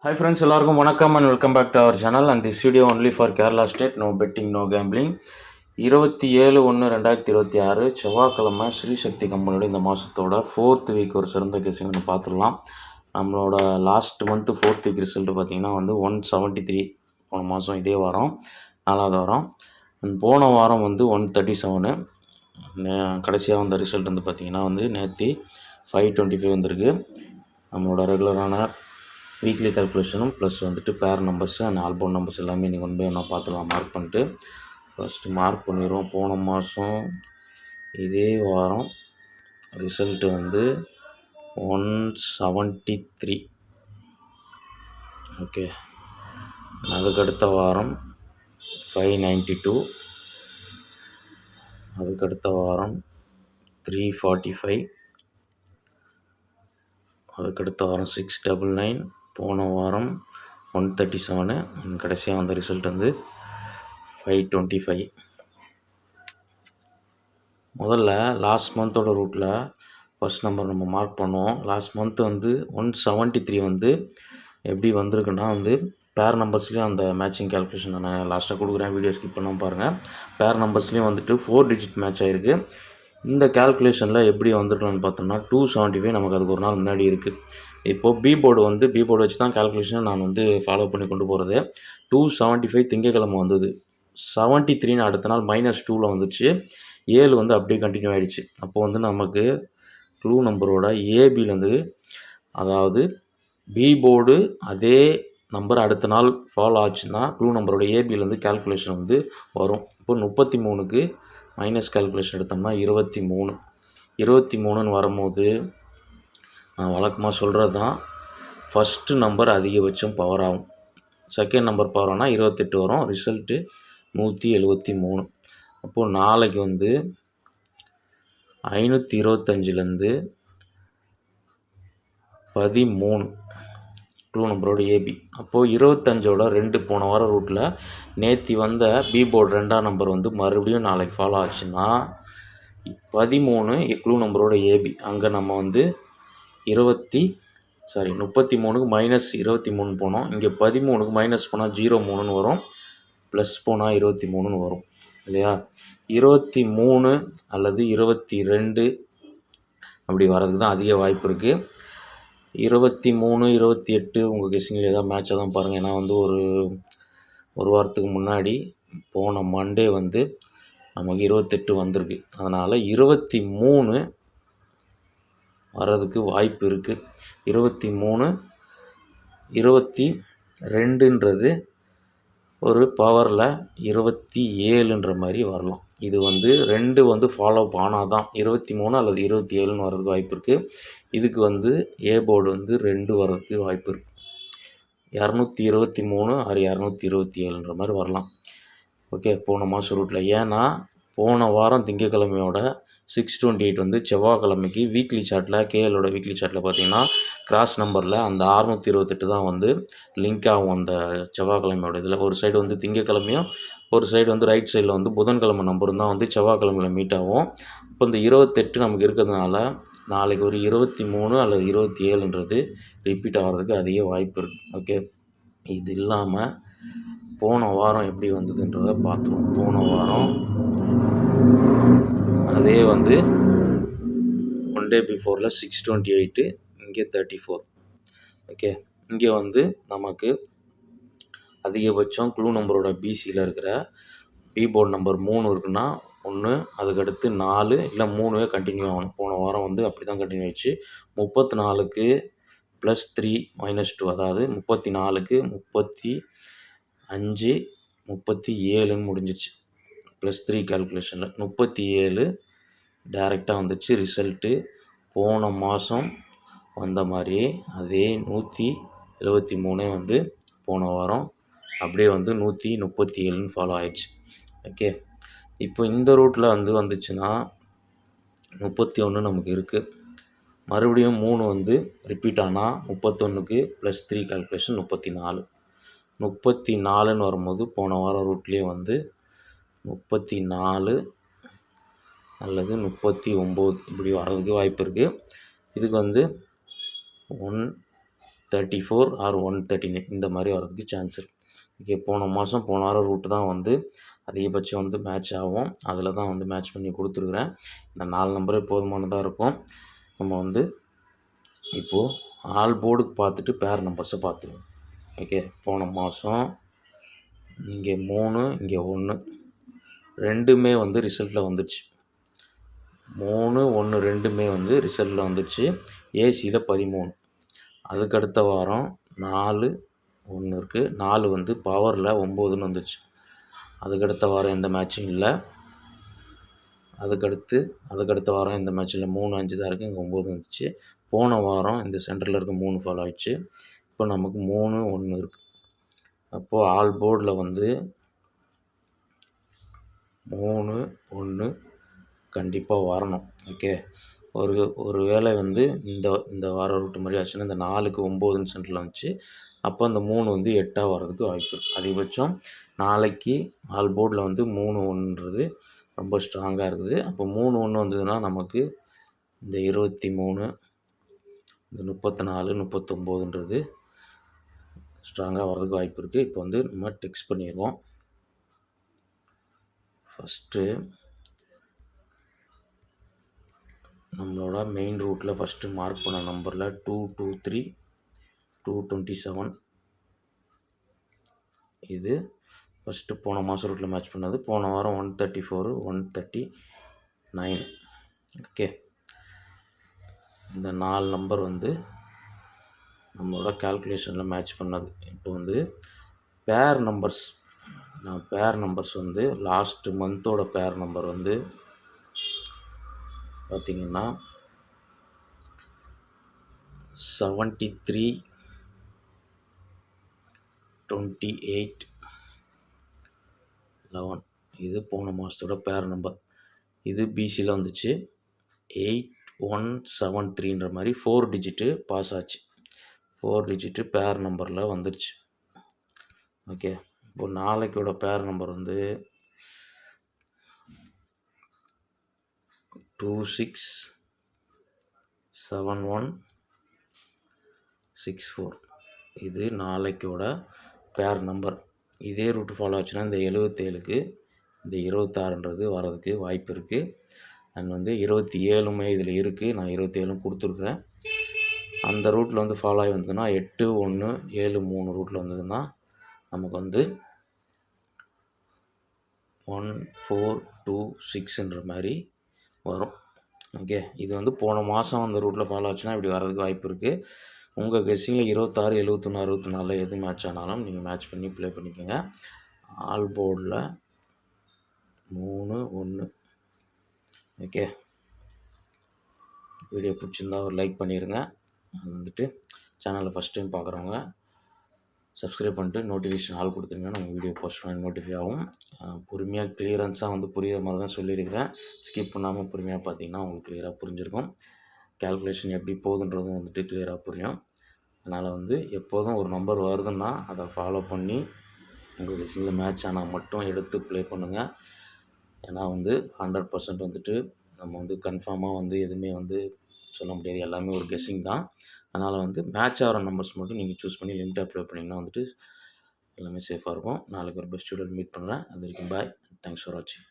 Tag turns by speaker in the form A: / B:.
A: Hi friends, எல்லாருக்கும் வணக்கம் and welcome back to our channel and this video only for Kerala state, no betting, no gambling. 27/1/2026 செவ்வாய்க்கிழமை ஸ்ரீசக்தி கம்பெனியோட இந்த மாதத்தோட 4th week ஒரு சிறந்த கேசிங் வந்து பார்த்துடலாம். நம்மளோட last month 4th week result பார்த்திங்கன்னா வந்து 173 போன மாதம் இதே வாரம் 4வது வாரம். போன வாரம் வந்து 137. கடைசியாக வந்த ரிசல்ட் வந்து பார்த்திங்கன்னா வந்து நேற்று 525 வந்திருக்கு. நம்மளோட ரெகுலரான வீக்லி கால்குலேஷனும் ப்ளஸ் வந்துட்டு பேர் நம்பர்ஸு அண்ட் ஆல்பம் நம்பர்ஸ் எல்லாமே நீங்கள் கொண்டு போய் என்ன பார்த்துலாம் மார்க் பண்ணிட்டு ஃபஸ்ட்டு மார்க் பண்ணிடுவோம். போன மாதம் இதே வாரம் ரிசல்ட்டு வந்து 173. ஓகே, அதுக்கடுத்த வாரம் 592, அதுக்கடுத்த வாரம் 345, அதுக்கடுத்த வாரம் 699, போன வாரம் 137, கடைசியாக வந்த ரிசல்ட் வந்து 525. முதல்ல லாஸ்ட் மந்தோட ரூட்டில் ஃபஸ்ட் நம்பர் நம்ம மார்க் பண்ணுவோம். லாஸ்ட் மந்த் வந்து 173 வந்து எப்படி வந்திருக்குன்னா வந்து பேர் நம்பர்ஸ்லேயும் அந்த மேட்சிங் கேல்குலேஷன் நான் லாஸ்ட்டாக கொடுக்குறேன், வீடியோ ஸ்கிப் பண்ணாமல் பாருங்கள். பேர் நம்பர்ஸ்லேயும் வந்துட்டு 4 டிஜிட் மேட்ச் ஆகிருக்கு. இந்த கேல்குலேஷனில் எப்படி வந்துருக்கலாம்னு பார்த்தோம்னா 275 நமக்கு அதுக்கு ஒரு நாள் முன்னாடி இருக்குது. இப்போது பி போர்டு வச்சு தான் கேல்குலேஷனை நான் வந்து ஃபாலோ பண்ணி கொண்டு போகிறது. 275 திங்கக்கிழமை வந்தது. 73 அடுத்த நாள் -2ல் வந்துச்சு. 7 வந்து அப்படியே கண்டினியூ ஆகிடுச்சு. அப்போது வந்து நமக்கு க்ளூ நம்பரோட ஏபிலேருந்து, அதாவது பி போர்டு அதே நம்பர் அடுத்த நாள் ஃபாலோ ஆச்சுன்னா க்ளூ நம்பரோட ஏபிலேருந்து கேல்குலேஷன் வந்து வரும். இப்போ 33க்கு மைனஸ் கேல்குலேஷன் எடுத்தோம்னா 23. 23ன்னு வரும்போது நான் வழக்கமாக சொல்கிறது தான், ஃபஸ்ட்டு நம்பர் அதிகபட்சம் பவர் ஆகும். செகண்ட் நம்பர் பவர் ஆனால் 28 வரும். ரிசல்ட்டு 173. அப்போது நாளைக்கு வந்து 525லேருந்து 13 க்ளூ நம்பரோட ஏபி. அப்போது 25ஓட 2 போன வாரம் ரூட்டில் நேற்று வந்த பி போர்டு 2ஆம் நம்பர் வந்து மறுபடியும் நாளைக்கு ஃபாலோ ஆச்சுன்னா 13 க்ளூ நம்பரோட ஏபி. அங்கே நம்ம வந்து 33க்கு -23 போனோம். இங்கே 13க்கு மைனஸ் போனால் 03ன்னு வரும், ப்ளஸ் போனால் 23ன்னு வரும் இல்லையா. 23 அல்லது 22 அப்படி வர்றதுக்கு தான் அதிக வாய்ப்பு இருக்குது. 23, 28 உங்கள் கெஸ்ஸிங்கில் ஏதாவது மேட்சாக தான் பாருங்கள். ஏன்னா வந்து ஒரு வாரத்துக்கு முன்னாடி போன மண்டே வந்து நமக்கு 28 வந்திருக்கு. அதனால் 23 வர்றதுக்கு வாய்ப்பு இருக்குது. 23, 22ன்றது ஒரு பவரில் 27ன்ற மாதிரி வரலாம். இது வந்து 2 வந்து ஃபாலோ ஆனால் தான் 23 அல்லது 27ன்னு வர்றதுக்கு வாய்ப்பு இருக்குது. இதுக்கு வந்து ஏ போர்டு வந்து 2 வர்றதுக்கு வாய்ப்பு இருக்குது. 223 ஆர் 227ன்ற மாதிரி வரலாம். ஓகே, போன மாதம் ரூட்டில். ஏன்னா போன வாரம் திங்கக்கிழமையோட 628 வந்து செவ்வாய்க்கிழமைக்கு வீக்லி சார்ட்டில், கேஎலோட வீக்லி சார்ட்டில் பார்த்தீங்கன்னா கிராஸ் நம்பரில் அந்த 628 தான் வந்து லிங்க் ஆகும். அந்த செவ்வாய்க்கிழமையோட இதில் ஒரு சைடு வந்து திங்கக்கிழமையும், ஒரு சைடு வந்து ரைட் சைடில் வந்து புதன்கிழமை நம்பரும் தான் வந்து செவ்வாய்க்கிழமையில் மீட் ஆகும். இப்போ இந்த 28 நமக்கு இருக்கிறதுனால நாளைக்கு ஒரு 23 அல்லது 27ன்றது ரிப்பீட் ஆகிறதுக்கு அதிக வாய்ப்பு இருக்குது. ஓகே, இது இல்லாமல் போன வாரம் எப்படி வந்ததுன்றதை பார்த்துருவோம். போன வாரம் அதே வந்து 1 டே பிஃபோரில் 628, இங்கே 34. ஓகே, இங்கே வந்து நமக்கு அதிகபட்சம் க்ளூ நம்பரோட பிசியில் இருக்கிற பி போர்டு நம்பர் 3 இருக்குன்னா 1, அதுக்கடுத்து 4 இல்லை 3வே கண்டினியூ ஆகணும். போன வாரம் வந்து அப்படி தான் கண்டினியூ ஆகிடுச்சு. 34க்கு +3 -2, அதாவது 34க்கு 35, 37ன்னு முடிஞ்சிச்சு. +3 கேல்குலேஷனில் 37 டைரெக்டாக வந்துச்சு. ரிசல்ட்டு போன மாதம் வந்த மாதிரியே அதே 173 வந்து போன வாரம் அப்படியே வந்து 137ன்னு ஃபாலோ ஆயிடுச்சு. ஓகே, இப்போ இந்த ரூட்டில் வந்து வந்துச்சுன்னா 31 நமக்கு இருக்குது. மறுபடியும் 3 வந்து ரிப்பீட் ஆனால் 31க்கு +3 கேல்குலேஷன் 34. 34ன்னு வரும்போது போன வாரம் ரூட்லேயே வந்து 34 அல்லது 39 இப்படி வர்றதுக்கு வாய்ப்பு இருக்குது. இதுக்கு வந்து 1, 34 ஆர் 139 இந்த மாதிரி வரதுக்கு சான்ஸ் இருக்குது. ஓகே, போன வாரம் ரூட்டு தான் வந்து அதிகபட்சம் வந்து மேட்ச் ஆகும். அதில் தான் வந்து மேட்ச் பண்ணி கொடுத்துருக்குறேன். இந்த 4 நம்பரே போதுமானதாக இருக்கும். நம்ம வந்து இப்போது ஆல் போர்டுக்கு பார்த்துட்டு பேர் நம்பர்ஸை பார்த்துருவோம். ஓகே, போன மாதம் இங்கே 3 இங்கே 1 ரெண்டுமே வந்து ரிசல்ட்டில் வந்துடுச்சு. 3 1 ரெண்டுமே வந்து ரிசல்ட்டில் வந்துடுச்சு. ஏசியில் 13. அதுக்கடுத்த வாரம் 4 1 இருக்குது. 4 வந்து பவரில் 9ன்னு வந்துடுச்சு. அதுக்கடுத்த வாரம் எந்த மேட்சும் இல்லை. அதுக்கடுத்த வாரம் எந்த மேட்ச் இல்லை. 3 5 தான் இருக்குது. இங்கே 9 வந்துச்சு. போன வாரம் இந்த சென்டரில் இருக்க 3 ஃபாலோ ஆயிடுச்சு. இப்போ நமக்கு 3 1 இருக்குது. அப்போது ஆல் போர்டில் வந்து 3 1 கண்டிப்பாக வரணும். ஓகே, ஒரு வேளை வந்து இந்த வாரம் ரூட்டு மாதிரி ஆச்சுன்னா இந்த 4க்கு 9ன்னு சென்டரில் வந்துச்சு. அப்போ அந்த 3 வந்து 8ஆக வர்றதுக்கு வாய்ப்பு இருக்குது. அதிகபட்சம் நாளைக்கு ஆல் போர்டில் வந்து 3 1ன்றது ரொம்ப ஸ்ட்ராங்காக இருக்குது. அப்போ 3 1 வந்ததுன்னா நமக்கு இந்த 23 இந்த 34 39ன்றது ஸ்ட்ராங்காக வர்றதுக்கு வாய்ப்பு இருக்குது. இப்போ வந்து நம்ம டெக்ஸ்ட் பண்ணிடுவோம். ஃபஸ்ட்டு நம்மளோட மெயின் ரூட்டில் ஃபஸ்ட்டு மார்க் பண்ண நம்பரில் 223 227 இது ஃபஸ்ட்டு போன மாதம் ரூட்டில் மேட்ச் பண்ணது. போன வாரம் 134 139. ஓகே, இந்த 4 நம்பர் வந்து நம்மளோட கால்குலேஷனில் மேட்ச் பண்ணது. இப்போ வந்து பேர் நம்பர்ஸ் வந்து லாஸ்ட்டு மந்தோட பேர் நம்பர் வந்து பார்த்திங்கன்னா 73 28 11. இது போன மாதத்தோட பேர் நம்பர். இது பிசியில் வந்துச்சு. 8173ன்ற மாதிரி 4 டிஜிட்டு பாஸ் ஆச்சு. 4 டிஜிட்டு பேர் நம்பரில் வந்துடுச்சு. ஓகே, இப்போ நாளைக்கோட பேர் நம்பர் வந்து 267164. இது நாளைக்கோட பேர் நம்பர். இதே ரூட்டு ஃபாலோ ஆச்சுன்னா இந்த 77க்கு இந்த 26ன்றது வரதுக்கு வாய்ப்பு இருக்குது. அண்ட் வந்து 27மே இதில் இருக்குது. நான் 27 கொடுத்துருக்குறேன். அந்த ரூட்டில் வந்து ஃபாலோ ஆகி வந்ததுன்னா 8 1 7 3 ரூட்டில் வந்ததுன்னா நமக்கு வந்து 1 4 2 6ன்ற மாதிரி வரும். ஓகே, இது வந்து போன மாதம் அந்த ரூட்டில் ஃபாலோ ஆச்சுன்னா இப்படி வர்றதுக்கு வாய்ப்பு இருக்குது. உங்கள் கெஸ்ஸிங்கில் 26 71 64 எது மேட்ச் ஆனாலும் நீங்கள் மேட்ச் பண்ணி ப்ளே பண்ணிக்கோங்க. ஆல் போர்டில் 3 1. ஓகே, வீடியோ பிடிச்சிருந்தா ஒரு லைக் பண்ணிடுங்க. வந்துட்டு சேனலை ஃபஸ்ட் டைம் பார்க்குறவங்க சப்ஸ்கிரைப் பண்ணிட்டு நோட்டிஃபிகேஷன் ஆல் கொடுத்துருங்கன்னா நம்ம வீடியோ போஸ்ட் பண்ணி நோட்டிஃபை ஆகும். பொறுமையாக கிளியரன்ஸாக வந்து புரிகிற மாதிரி தான் சொல்லியிருக்கிறேன். ஸ்கிப் பண்ணாமல் பொறுமையாக பார்த்தீங்கன்னா உங்களுக்கு கிளியராக புரிஞ்சிருக்கும். கால்குலேஷன் எப்படி போகுதுன்றதும் வந்துட்டு கிளியராக புரியும். அதனால் வந்து எப்போதும் ஒரு நம்பர் வருதுன்னா அதை ஃபாலோ பண்ணி உங்கள் கெஸ்ஸிங்கில் மேட்ச் ஆனால் மட்டும் எடுத்து ப்ளே பண்ணுங்கள். ஏன்னா வந்து 100% வந்துட்டு நம்ம வந்து கன்ஃபார்மாக வந்து எதுவுமே வந்து சொல்ல முடியாது. எல்லாமே ஒரு கெஸ்ஸிங் தான். அதனால் வந்து மேட்ச் ஆகிற நம்பர்ஸ் மட்டும் நீங்கள் சூஸ் பண்ணி லிமிட்டாக ப்ளே பண்ணிங்கன்னா வந்துட்டு எல்லாமே சேஃபாக இருக்கும். நாளைக்கு ஒரு பெஸ்ட் வீடியோவில் மீட் பண்ணுறேன். அது வரைக்கும் பாய். தேங்க்ஸ் ஃபார் வாட்சிங்.